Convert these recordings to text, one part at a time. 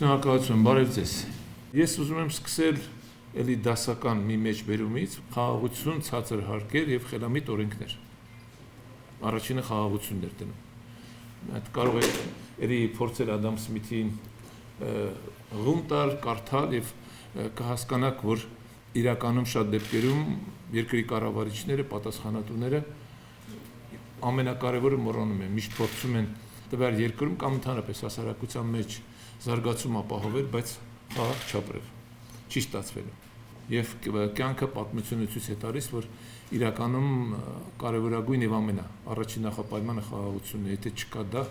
Շնորհակալություն, բարև ձեզ։ Ես ուզում եմ սկսել էլի դասական մի մեջբերումից խաղաղություն, ցածր հարկեր եւ խելամիտ օրենքներ։ Առաջինը խաղաղությունն էր դնում։ Այդ կարող է էլի փորձել Ադամ Սմիթին ղում տալ, կարդալ եւ կհասկանաք, որ իրականում շատ դեպքերում երկրի կառավարիչները, պատասխանատուները ամենակարևորը մոռանում են, միշտ փորձում են տվյալ երկրում կամ ընդհանրապես հասարակության մեջ զարգացում ապահովել, բայց խաղաղ չապրել, չի ստացվել։ Եվ կյանքը պատմությունը ցույց է տալիս, որ իրականում կարևորագույն եւ առաջին նախապայմանը խաղաղությունն է, եթե չկա դա,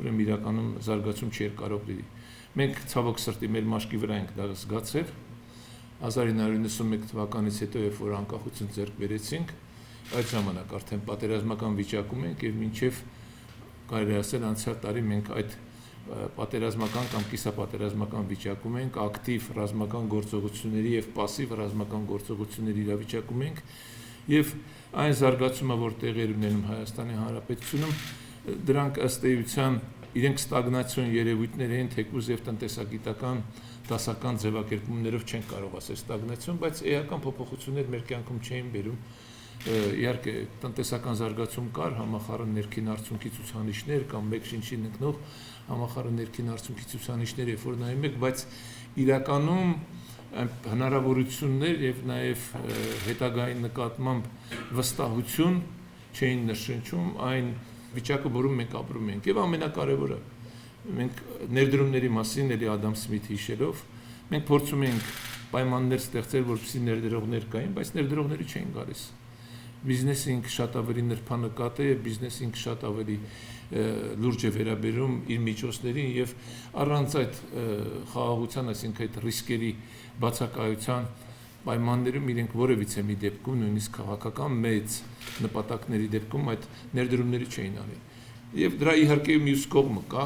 ուրեմն իրականում զարգացում չի կարող լինի։ Մենք ցավոք սրտի մեր մաշկի վրա ենք դա զգացել 1991 թվականից հետո, երբ որ անկախություն ձեռք բերեցինք, այդ ժամանակ արդեն պատերազմական վիճակում ենք եւ մինչեւ կարելի ասել անցյալ տարի մենք այդ պատերազմական կամ կիսապատերազմական վիճակում ենք, ակտիվ ռազմական գործողությունների եւ պասիվ ռազմական գործողությունների իրավիճակում ենք եւ այն զարգացումը, որ տեղի էր ունենում Հայաստանի Հանրապետությունում, դրանք ըստ էության իրենք ստագնացիոն երևույթներ են, թեկուզ եւ տնտեսագիտական դասական ձևակերպումներով չեն կարող ասել ստագնացիոն, բայց էական փոփոխություններ մեր կյանքում չէին բերում։ Իհարկե տնտեսական զարգացում կար, համախառն ներքին արդյունքի ցուցանիշներ կամ մեկ շնչին ընկնող համախառն ներքին արդյունքի ցուցանիշներ, երբ որ նայում եք, բայց իրականում հնարավորություններ եւ նաեւ հետագայի նկատմամբ վստահություն չէին նշնչում այն վիճակը, որում մենք ապրում ենք։ Եվ ամենակարևորը, մենք ներդրումների մասին էլի Ադամ Սմիթ հիշելով, մենք փորձում ենք պայմաններ ստեղծել, որպեսզի ներդրողներ կային, բայց ներդրողները չէին գալիս։ Բիզնեսը ինքը շատ ավելի նրբանկատ է, բիզնեսը ինքը շատ ավելի լուրջ է վերաբերում իր միջոցներին եւ առանց այդ խաղաղության, այսինքն այդ ռիսկերի բացակայության պայմաններում իրենք որևիցե մի դեպքում, նույնիսկ քաղաքական մեծ նպատակների դեպքում այդ ներդրումները չէին անի։ Եվ դրա իհարկե մյուս կողմը կա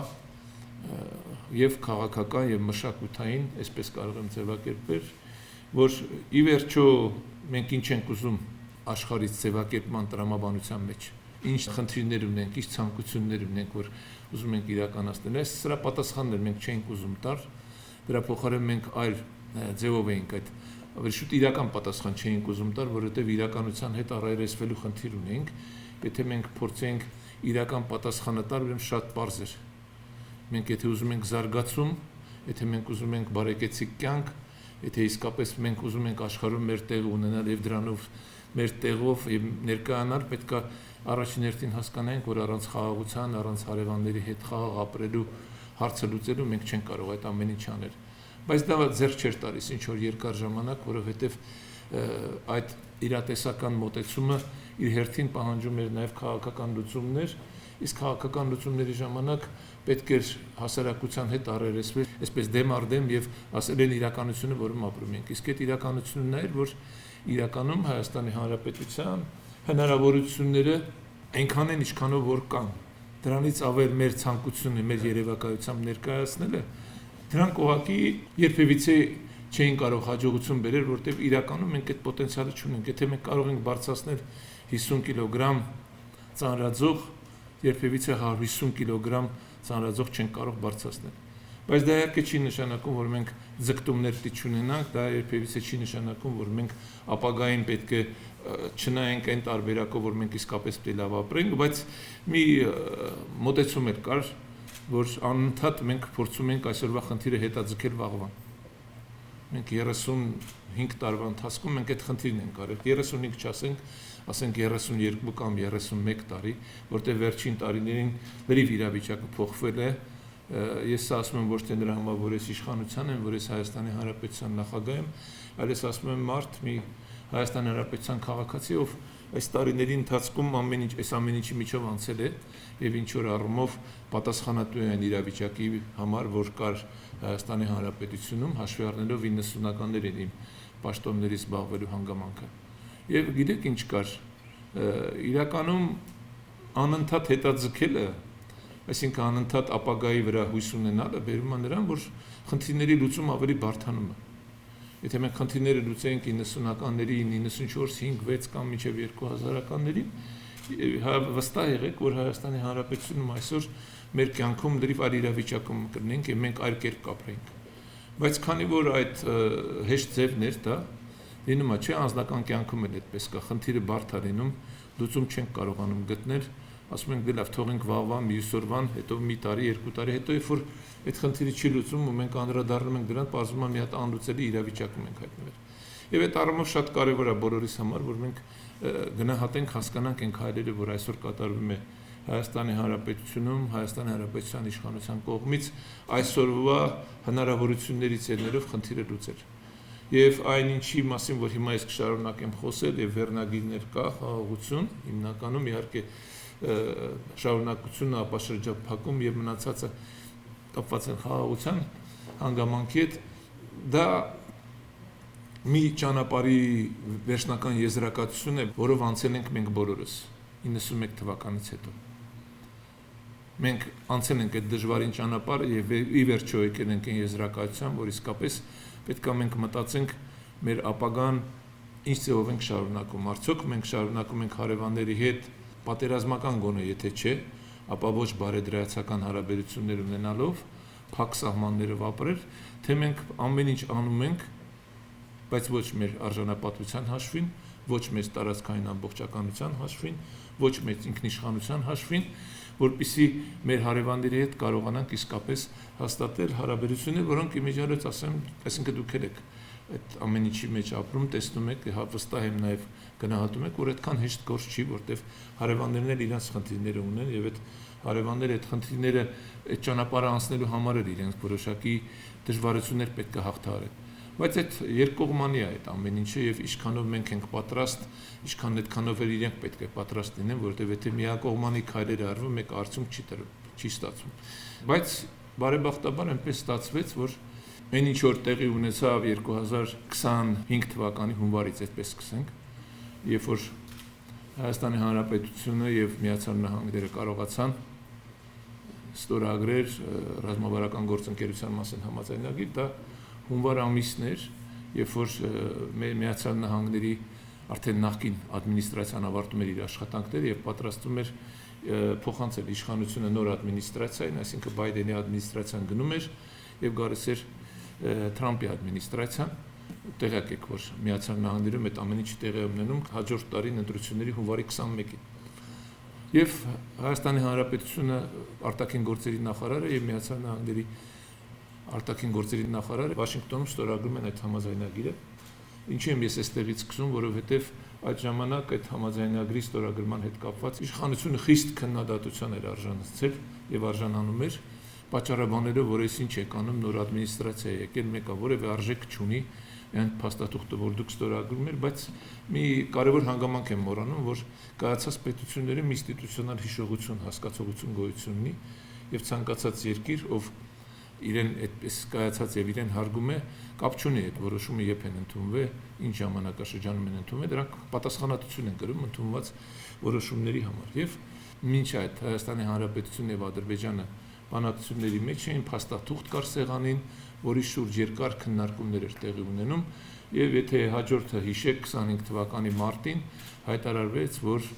եւ քաղաքական եւ մշակութային, այսպես կարող եմ ձևակերպել, որ ի վերջո մենք ինչ ենք ուզում աշխարհից ձևակերպման տրամաբանության մեջ, ինչ խնդիրներ ունենք, ինչ ցանկություններ ունենք, որ ուզում ենք իրականացնել, այս սրա պատասխաններ մենք չենք ուզում տալ, դրա փոխարեն մենք այլ ձևով էինք այդ ավելի շուտ իրական պատասխան չէինք ուզում տալ, որովհետև իրականության հետ առերեսվելու խնդիր ունենք, եթե մենք փորձենք իրական պատասխանը տալ, ուրեմն շատ պարզ է։ Մենք եթե ուզում ենք զարգացում, եթե մենք ուզում ենք բարեկեցիկ կյանք, եթե իսկապես մենք ուզում ենք աշխարհում մեր տեղը ունենալ եւ դրանով մեր տեղով եւ ներկայանալ, պետք է առաջին հերթին հասկանանք, որ առանց խաղաղության, առանց հարևանների հետ խաղաղ ապրելու հարցը լուծելու մենք չենք կարող այդ ամեն ինչ անել։ Բայց դա ձեռք չէր տալիս ինչ որ երկար ժամանակ, որովհետեւ այդ իրատեսական մոտեցումը իր հերթին պահանջում էր նաեւ քաղաքական լուծումներ, իսկ քաղաքական լուծումների ժամանակ պետք էր հասարակության հետ առերեսվել, այսպես դեմ առ դեմ եւ ասել են իրականությունը, որում ապրում ենք։ Իսկ այդ իրականությունն նա էր, որ իրականում Հայաստանի Հանրապետության հնարավորությունները այնքան են, ինչքանով որ կան։ Դրանից ավել մեր ցանկությունը, մեր երևակայությամբ ներկայացնելը, դրանք ուղղակի երբևիցե չէին կարող հաջողություն բերել, որտեղ իրականում մենք այդ պոտենցիալը չունենք։ Եթե մենք կարող ենք բարձրացնել 50 կիլոգրամ ծանրաձող, երբևիցե 150 կիլոգրամ ծանրաձող չենք կարող բարձրացնել։ Բայց դա իհարկե չի նշանակում, որ մենք ձգտումներ չունենանք, դա երբևիցե չի նշանակում, որ մենք ապագային պետք է չնայենք այն տարբերակով, որ մենք իսկապես պետք է լավ ապրենք, բայց մի մոտեցում էլ կար, որ անընդհատ մենք փորձում ենք այսօրվա խնդիրը հետաձգել վաղվան։ Մենք 35 տարվա ընթացքում մենք այդ խնդիրն ենք արել, 35 չասենք, ասենք 32 կամ 31 տարի, որտեղ վերջին տարիներին լրիվ իրավիճակը փոխվել է։ Ես ասում եմ ոչ թե նրա համար, որ ես իշխանության եմ, որ ես Հայաստանի Հանրապետության նախագահ եմ, այլ ես ասում եմ մարդ մի Հայաստանի Հանրապետության քաղաքացի, ով այս տարիների ընթացքում այս ամեն ինչի միջով անցել է եւ ինչ որ առումով պատասխանատու է այն իրավիճակի համար, որ կար Հայաստանի Հանրապետությունում, հաշվի առնելով 90-ականներին իմ պաշտոնների զբաղվելու հանգամանքը։ Եվ գիտեք ինչ կար, իրականում անընդհատ հետաձգելը, այսինքն անընդհատ ապագայի վրա հույս ունենալը բերում է նրան, որ խնդիրների լուծում ավելի բարդանում է։ Եթե մենք խնդիրները լուծենք 90-ականների, 94, 5, 6 կամ մինչև 2000-ականներին, վստահ եղեք, որ Հայաստանի Հանրապետությունում այսօր մեր կյանքում լրիվ այլ իրավիճակում կլինենք եւ մենք այլ կերպ կապրենք։ Բայց քանի որ այդ հեշտ ձևն էր դա, լինում է չէ, անձնական կյանքում էլ այդպես կա, խնդիրը բարդ է լինում, լուծում չենք կարողանում գտնել, ասում ենք դե լավ, թողենք վաղվա, մյուս օրվան, հետո մի տարի, երկու տարի, հետո երբ որ այդ խնդիրը չի լուծվում ու մենք անդրադառնում ենք դրան, պարզվում է մի հատ անլուծելի իրավիճակում ենք հայտնվել։ Եվ այդ առումով շատ կարևոր է բոլորիս համար, որ մենք գնահատենք, հասկանանք այն քայլերը, որ այսօր կատարվում է Հայաստանի Հանրապետությունում, Հայաստանի Հանրապետության իշխանության կողմից այսօրվա հնարավորություններից ելնելով խնդիրը լուծել։ Եվ այնինչի մասին, որ հիմա ես կշարունակեմ խոսել, եւ վերնագիրներ կա, խաղաղություն, հիմնականում իհարկե շարունակությունը, ապա շրջափակում եւ մնացածը կապված են խաղաղության հանգամանքի հետ, դա մի ճանապարհի վերջնական եզրակացություն է, որով անցել ենք մենք բոլորս 91 թվականից հետո։ Մենք անցել ենք այդ դժվարին ճանապարհը եւ ի վերջո եկել ենք այն եզրակացության, որ իսկապես պետք է մենք մտածենք մեր ապագան ինչ ձևով ենք շարունակում։ Արդյոք մենք շարունակում ենք հարևանների հետ պատերազմական գոնե, եթե չէ, ապա ոչ բարեդրայացական հարաբերություններ ունենալով, փակ սահմաններով ապրել, թե մենք ամեն ինչ անում ենք, բայց ոչ մեր արժանապատվության հաշվին, ոչ մեծ տարածքային ամբողջականության հաշվին, ոչ մեծ ինքնիշխանության հաշվին, որպեսզի մեր հարևանների հետ կարողանանք իսկապես հաստատել հարաբերություններ, որոնք իմիջիալից ասեմ, այսինքն դուք եք այդ ամեն ինչի մեջ ապրում, տեսնում եք, վստահ եմ նաև գնահատում եք, որ այդքան հեշտ գործ չի, որտեղ հարևաններն էլ իրենց խնդիրները ունեն եւ այդ հարևանները այդ խնդիրները այդ ճանապարհը անցնելու համար էլ իրենց որոշակի դժվարություններ պետք է հաղթահարեն։ Բայց այդ երկկողմանի է այդ ամեն ինչը եւ ինչքանով մենք ենք պատրաստ, ինչքան այդքանով էլ իրենք պետք է պատրաստ լինեն, որովհետեւ եթե միակողմանի քայլեր արվում, մեկ արդյունք չի ստացվում։ Բայց բարեբախտաբար այնպես ստացվեց, որ այն ինչ որ տեղի ունեցավ 2025 թվականի հունվարից, այդպես սկսենք, երբ որ Հայաստանի Հանրապետությունը եւ Միացյալ Նահանգները կարողացան ստորագրել ռազմավարական գործընկերության մասին համաձայնագիր, դա հունվար ամիսն էր, երբ որ Միացյալ Նահանգների արդեն նախկին ադմինիստրացիան ավարտում էր իր աշխատանքները եւ պատրաստվում էր փոխանցել իշխանությունը նոր ադմինիստրացիային, այսինքն Բայդենի ադմինիստրացիան գնում էր եւ գալիս էր Թրամփի ադմինիստրացիան, տեղյակ եք, որ Միացյալ Նահանգներում այդ ամեն ինչը տեղի ունենում հաջորդ տարին ընտրությունների հունվարի 21-ին։ Եվ Հայաստանի Հանրապետությունը արտաքին գործերի նախարարը եւ Միացյալ Նահանգների արտաքին գործերի նախարարը Վաշինգտոնում ստորագրում են այդ համաձայնագիրը։ Ինչի եմ ես այստեղից սկսում, որովհետեւ այդ ժամանակ այդ համաձայնագրի ստորագրման հետ կապված իշխանությունը խիստ քննադատության էր արժանացել եւ արժանանում էր, պատճառաբանելով, որ այս ինչ եք անում, նոր ադմինիստրացիա եկել, մեկը որևէ արժեք չունի, այն փաստաթուղթը, որ դուք ստորագրում եք, բայց մի կարևոր հանգամանք եմ մոռանում, որ կայացած պետությունների մի ինստիտուցիոնալ հիշողություն, հասկացողություն գոյություն ունի եւ ցանկացած երկիր, ով իրեն այդպես կայացած եւ իրեն հարգում է, կապ չունի այդ որոշումը երբ են ընդունվել, ինչ ժամանակաշրջանում են ընդունվել, դրանք պատասխանատվություն են կրում ընդունված որոշումների համար։ Եվ մինչ այդ Հայաստանի Հանրապետությունն եւ Ադրբեջանը բանակցությունների մեջ էին, փաստաթուղթ կար սեղանին, որի շուրջ երկար քննարկումներ էր տեղի ունենում, եւ եթե հաջորդը հիշեք 25 թվականի մարտին հայտարարվեց, որ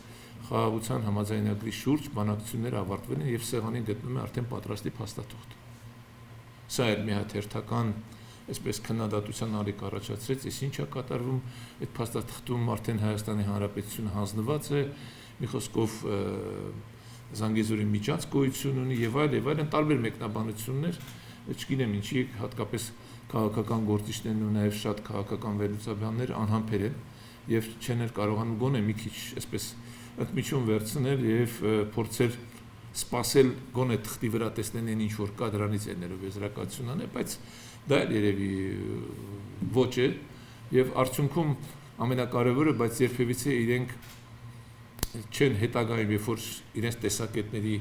խաղաղության համաձայնագրի շուրջ բանակցությունները ավարտվել են եւ սեղանին գտնում է արդեն պատրաստի փաստաթուղթ։ Սա էր մի հատ հերթական, այսպես քննադատության ալիք առաջացրեց, այս ինչ է կատարվում, այդ փաստաթղթում արդեն Հայաստանի Հանրապետությունը հանձնված է, մի խոսքով Զանգեզուրի միջանց գոյություն ունի եւ այլն տարբեր մեկնաբանություններ, չգիտեմ ինչի հատկապես քաղաքական գործիչներն ու նաեւ շատ քաղաքական վերլուծաբաններ անհամբեր են եւ չեն կարողանում գոնե մի քիչ այսպես ընդմիջում վերցնել եւ փորձել սпасել գոնե թղթի վրա տեսնեն այն ինչ որ կա դրանից ելնելով եզրակացություն անել, բայց դա երևի ոչ է եւ արդյունքում ամենակարևորը, բայց երբևիցե իրենք չեն հետագայում, երբ որ իրենց տեսակետների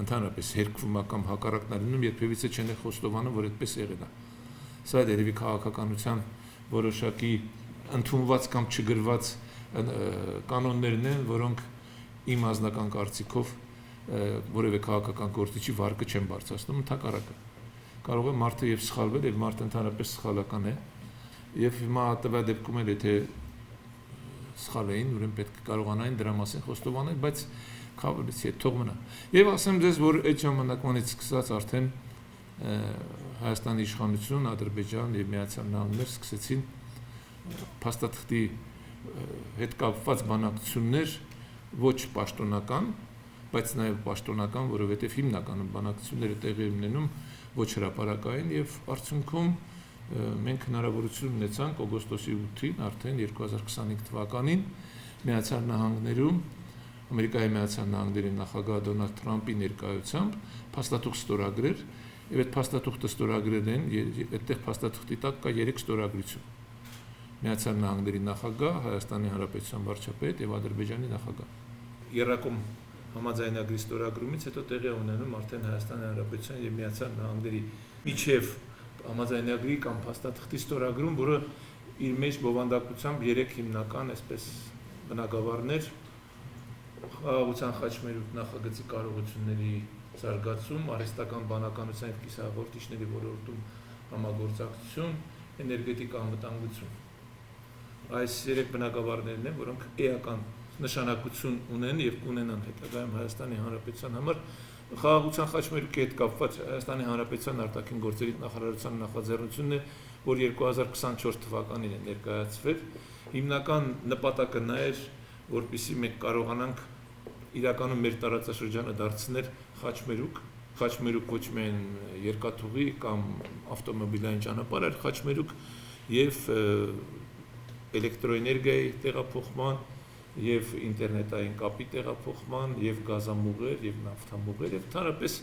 ընդհանրապես հերկվում կամ հակառակներնում երբևիցե չեն խոստովանում, որ այդպես եղել է։ Սա երևի քաղաքականության որոշակի ընդունված կամ չգրված կանոններն են, որոնք իմ անձնական կարծիքով որևէ քաղաքական գործիչի վարկը չեն բարձրացնում, ընդհակառակը։ Կարող է մարդը եւ սխալվել, եւ մարդը ընդհանրապես սխալական է, եւ հիմա տվյալ դեպքում էլ եթե սխալ էին, ուրեմն պետք է կարողանային դրա մասին խոստովանել, բայց քավալից հետ թող մնա։ Եվ ասեմ ձեզ, որ այդ ժամանակվանից սկսած արդեն Հայաստանի իշխանություն, Ադրբեջան եւ Միացյալ Նահանգներ սկսեցին փաստաթղթի հետ կապված բանակցություններ ոչ պաշտոնական, բայց նաեւ պաշտոնական, որովհետեւ հիմնականում բանակցությունները տեղի ունենում ոչ հրապարակային եւ արդյունքում մենք հնարավորություն ունեցանք օգոստոսի 8-ին արդեն 2025 թվականին Միացյալ Նահանգներում Ամերիկայի Միացյալ Նահանգների նախագահ Դոնալդ Թրամփի ներկայությամբ փաստաթուղթ ստորագրել եւ այդ փաստաթուղթը ստորագրել են այդտեղ փաստաթղթի տակ կա 3 ստորագրություն Միացյալ Նահանգների նախագահ, Հայաստանի Հանրապետության վարչապետ եւ Ադրբեջանի նախագահ։ Երակոմ համաձայնագրի ստորագրումից հետո տեղի է ունենում արդեն Հայաստանի Հանրապետության եւ Միացյալ Նահանգների միջև համաձայնագրի կամ փաստաթղթի ստորագրում, որը իր մեջ բովանդակությամբ 3 հիմնական այսպես բնագավառներ խաղաղության խաչմերուկ նախագծի կարողությունների զարգացում, արհեստական բանականության եւ կիսահաղորդիչների ոլորտում համագործակցություն, էներգետիկ անվտանգություն։ Այս 3 բնագավառներն են, որոնք էական նշանակություն ունեն եւ կունենան հետագայում Հայաստանի Հանրապետության համար խաղաղության խաչմերուկի հետ կապված Հայաստանի Հանրապետության արտաքին գործերի նախարարության նախաձեռնությունն է, որ 2024 թվականին է ներկայացվել։ Հիմնական նպատակը նա էր, որպեսզի մենք կարողանանք իրականում մեր տարածաշրջանը դարձնել խաչմերուկ ոչ միայն երկաթուղի կամ ավտոմոբիլային ճանապարհ, այլ խաչմերուկ եւ էլեկտրոէներգիայի տեղափոխման եւ ինտերնետային կապի տեղափոխման եւ գազամուղեր եւ նավթամուղեր եւ ընդհանրապես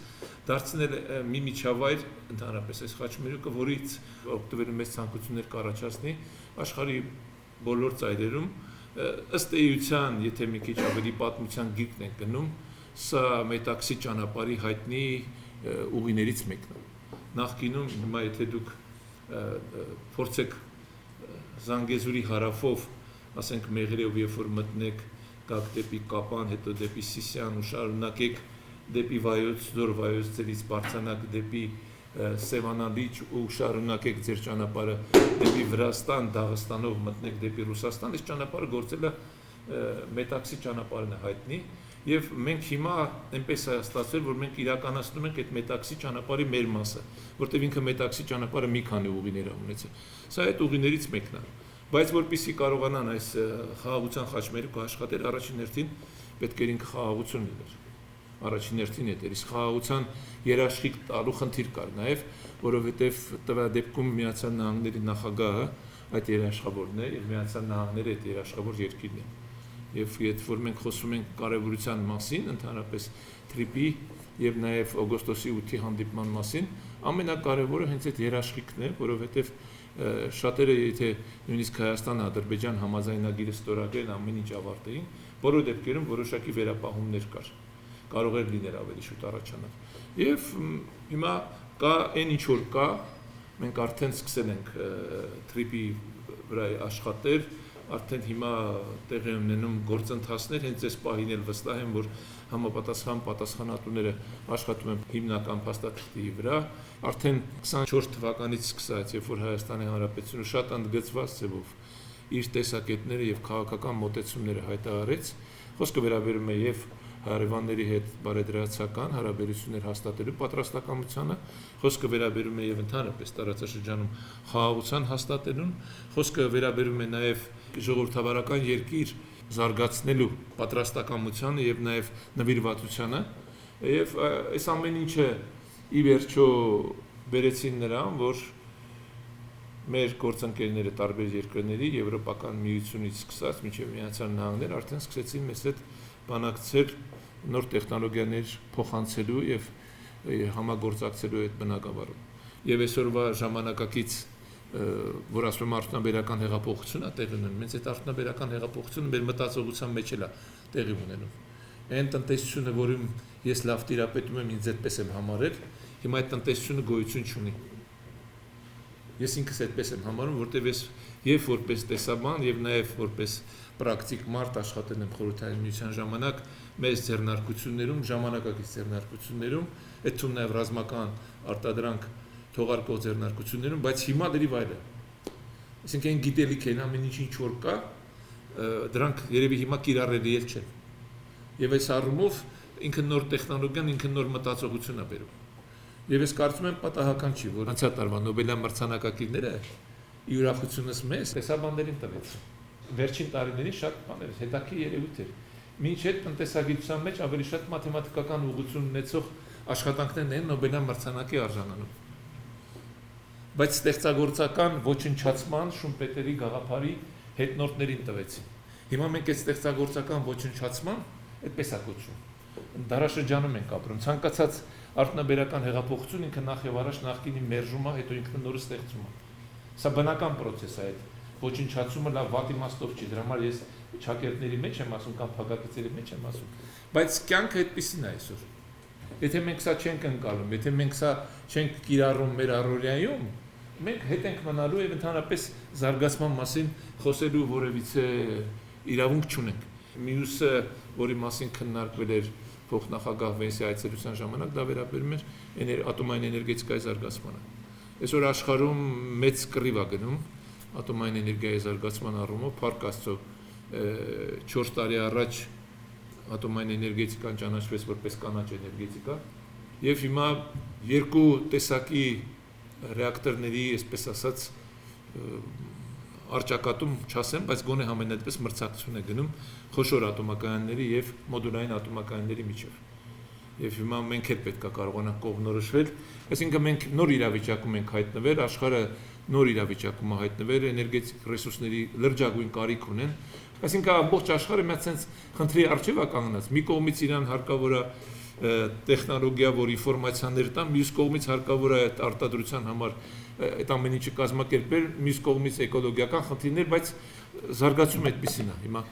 դարձնել մի միջավայր ընդհանրապես այս խաչմերուկը, որից օգտվելու մեծ ցանկություններ կառաջացնի աշխարհի բոլոր ծայրերում ըստ էության, եթե մի քիչ ավելի պատմության գիրկն ենք գնում, սա մետաքսի ճանապարհի հայտնի ուղիներից մեկն է։ Նախկինում հիմա եթե դուք փորձեք Զանգեզուրի հարավով, ասենք Մեղրիով, երբ որ մտնեք, գաք դեպի Կապան, հետո դեպի Սիսիան ու շարունակեք դեպի Վայոց ձոր, Վայոց ձորից բարձրանաք դեպի Սևանալիճ ու շարունակեք ձեր ճանապարհը դեպի Վրաստան, Դաղստանով մտնեք դեպի Ռուսաստան, այս ճանապարհը գործել է մետաքսի ճանապարհն է հայտնի եւ մենք հիմա այնպես է ստացվել, որ մենք իրականացնում ենք այդ մետաքսի ճանապարհի մեր մասը, որտեղ ինքը մետաքսի ճանապարհը մի քանի ուղիներ ունեցել։ Սա այդ ուղիներից մեկն է։ Բայց որպեսզի կարողանան այս խաղաղության խաչմերուկը աշխատել, առաջին հերթին պետք է ինքը խաղաղություն լիներ։ Առաջին հերթին է դերից խաղաղության երաշխիք տալու խնդիր կար նաև, որովհետև տվյալ դեպքում Միացյալ Նահանգների նախագահը այդ երաշխավորն է եւ Միացյալ Նահանգները այդ երաշխավոր երկիրն է։ Եվ եթե որ մենք խոսում ենք կարևորության մասին, ընդհանրապես TRIP-ի եւ նաեւ օգոստոսի 8-ի հանդիպման մասին, ամենակարևորը հենց այդ երաշխիքն է, որովհետեւ շատերը եթե նույնիսկ Հայաստան, Ադրբեջան համաձայնագիրը ստորագրեն ամեն ինչ ավարտեին, բոլոր դեպքերում որոշակի վերապահումներ կար, կարող էր լինել ավելի շուտ առաջանալ։ Եվ հիմա կա այն ինչ որ կա, մենք արդեն սկսել ենք TRIP-ի վրա աշխատել, արդեն հիմա տեղի ունենում գործընթացներ, հենց այս պահին էլ վստահ եմ, որ համապատասխան պատասխանատուները աշխատում են հիմնական փաստաթղթի վրա, արդեն 24 թվականից սկսած, երբ որ Հայաստանի Հանրապետությունը շատ ընդգծված ձևով իր տեսակետները եւ քաղաքական մոտեցումները հայտարարեց, խոսքը վերաբերում է եւ հարևանների հետ բարեդրացական հարաբերություններ հաստատելու պատրաստակամությանը, խոսքը վերաբերում է եւ ընդհանրապես տարածաշրջանում խաղաղության հաստատելուն, խոսքը վերաբերում է նաեւ ժողովրդավարական երկիր զարգացնելու պատրաստակամությանը եւ նաեւ նվիրվածությանը եւ այս ամեն ինչը ի վերջո բերեցին նրան, որ մեր գործընկերները տարբեր երկրների եվրոպական միությունից սկսած մինչեւ Միացյալ Նահանգներ արդեն սկսեցին մեզ հետ բանակցել նոր տեխնոլոգիաներ փոխանցելու եւ համագործակցելու այդ բնակավարում։ Եվ այսօրվա ժամանակակից որ ասում եմ արդյունաբերական հեղափոխություն է տեղի ունենում, հենց այդ արդյունաբերական հեղափոխությունը մեր մտածողության մեջ էլ է տեղի ունենում։ Այն տնտեսությունը, որում ես լավ տիրապետում եմ, ինձ այդպես եմ համարել, հիմա այդ տնտեսությունը գոյություն չունի։ Ես ինքս այդպես եմ համարում, որտեղ ես եւ որպես տեսաբան եւ նաեւ որպես պրակտիկ մարդ աշխատել եմ խորհրդային միության ժամանակ մեծ ձեռնարկություններում, ժամանակակից ձեռնարկություններում, այդ թվում նաեւ ռազմական արտադրանք թողարկող ձեռնարկություններում, բայց հիմա դրի վայրը։ Այսինքն գիտելիք են ամեն ինչ որ կա դրանք երևի հիմա կիրառելի չեն։ Եվ այս առումով ինքը նոր տեխնոլոգիան, ինքը նոր մտածողություն է բերում։ Եվ ես կարծում եմ պատահական չի, որ անցյալ տարվա Նոբելյան մրցանակակիրները ի ուրախությունս մեզ տեսաբաններին տվեցին։ Վերջին տարիներին շատ բաներ, հետաքրքիր երևույթ էր։ Մինչ այդ տնտեսագիտության մեջ ավելի շատ մաթեմատիկական ուղղություն ունեցող աշխատանքներն են Նոբելյան մրցանակի արժանանում։ Բայց ստեղծագործական ոչնչացման Շումպետերի գաղափարի հետնորդներին տվեցին։ Հիմա մենք այդ ստեղծագործական ոչնչացման այդպես է կոչվում։ Դարաշրջանում ենք ապրում։ Ցանկացած արտոնաբերական հեղափոխություն ինքը նախ եւ առաջ նախկինի մերժում է, հետո ինքը նորը ստեղծում է։ Սա բնական process է այդ ոչնչացումը լավ վատ իմաստով չի, դրա համար ես ճակերտների մեջ եմ ասում կամ փակագծերի մեջ եմ ասում, բայց կյանքը այդպեսին է այսօր։ Եթե մենք սա չենք ընկալում, եթե մենք սա չենք կիրառում մեր առօրյայում, մենք հետ ենք մնալու եւ ընդհանրապես զարգացման մասին խոսելու որևիցե իրավունք չունենք։ Մյուսը, որի մասին քննարկվել էր փոխնախագահ Վենսի այցելության ժամանակ, դա վերաբերում էր ատոմային էներգետիկայի զարգացմանը։ Այսօր աշխարհում մեծ կռիվ է գնում ատոմային էներգիայի զարգացման առումով, փառք Աստծո 4 տարի առաջ ատոմային էներգետիկան ճանաչվեց որպես կանաչ էներգետիկա, եւ հիմա երկու տեսակի ռեակտորների, այսպես ասած, արճակատում չասեմ, բայց գոնե համենայնպես մրցակցություն է գնում խոշոր ատոմակայանների եւ մոդուլային ատոմակայանների միջեւ։ Եվ հիմա մենք էլ պետք է կարողանանք կողմնորոշվել, այսինքն մենք նոր իրավիճակում ենք հայտնվել, աշխարհը նոր իրավիճակում է հայտնվել, էներգետիկ ռեսուրսների լրջագույն կարիք ունեն, այսինքն ամբողջ աշխարհը մի հատ խնդրի առջև է կանգնած, մի կողմից իրան հարկավոր է տեխնոլոգիա, որ ինֆորմացիաներ տան, մյուս կողմից հարկավոր է արտադրության համար այդ ամեն ինչը կազմակերպել, մյուս կողմից էկոլոգիական խնդիրներ, բայց զարգացումը այդպեսին է։ Հիմա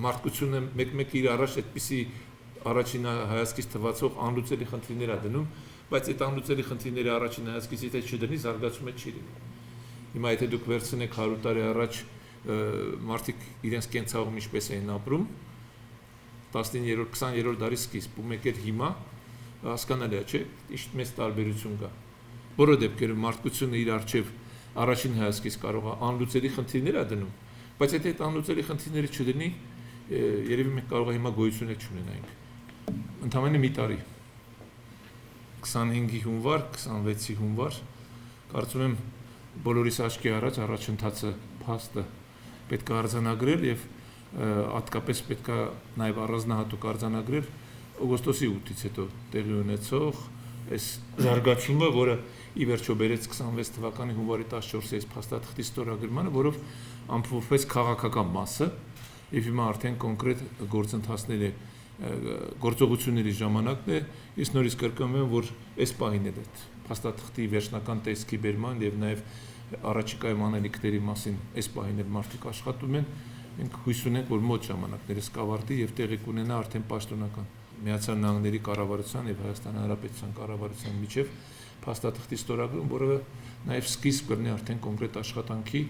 մարդկությունը մեկ-մեկ իր առաջ այդպիսի առաջին հայացքից թվացող անլուծելի խնդիրներ է դնում, բայց այդ անլուծելի խնդիրների առաջին հայացքից եթե չդնի, զարգացումը չի լինի։ Հիմա եթե դուք վերցնեք 100 տարի առաջ մարդիկ իրենց կենցաղում ինչպես էին ապրում, 19-րդ, 20-րդ դարի սկիզբ, ու մեկ էլ հիմա հասկանալի է, չէ՞, ինչ մեծ տարբերություն կա։ Բոլոր դեպքերում մարդկությունը իր առջև առաջին հայացքից կարող է անլուծելի խնդիրներ է դնում, բայց եթե այդ անլուծելի խնդիրները չդնի, երևի մենք կարող է հիմա գոյություն չունենանք։ Ընդամենը մի տարի 25-ի հունվար, 26-ի հունվար, կարծում եմ բոլորիս աչքի առաջ առաջընթացը փաստը պետք է արձանագրել եւ հատկապես պետք է նաեւ առանձնահատուկ արձանագրել օգոստոսի 8-ից հետո տեղի ունեցող այս զարգացումը, որը ի վերջո բերեց 26 թվականի հունվարի 14-ի այս փաստաթղթի ստորագրմանը, որով ամփոփվեց քաղաքական մասը եւ հիմա արդեն կոնկրետ գործընթացների գործողությունների ժամանակն է։ Ես նորից կրկնում եմ, որ այս պահին է այդ փաստաթղթի վերջնական տեսքի բերման եւ նաեւ առաջիկայում անելիքների մասին այս պահին էլ մարդիկ աշխատում են։ Մենք հույս ունենք, որ մոտ ժամանակներս կավարտի եւ տեղի կունենա արդեն պաշտոնական Միացյալ Նահանգների կառավարության եւ Հայաստան Հանրապետության կառավարության միջև փաստաթղթի ստորագրում, որը նաեւ սկիզբ կլինի արդեն կոնկրետ աշխատանքի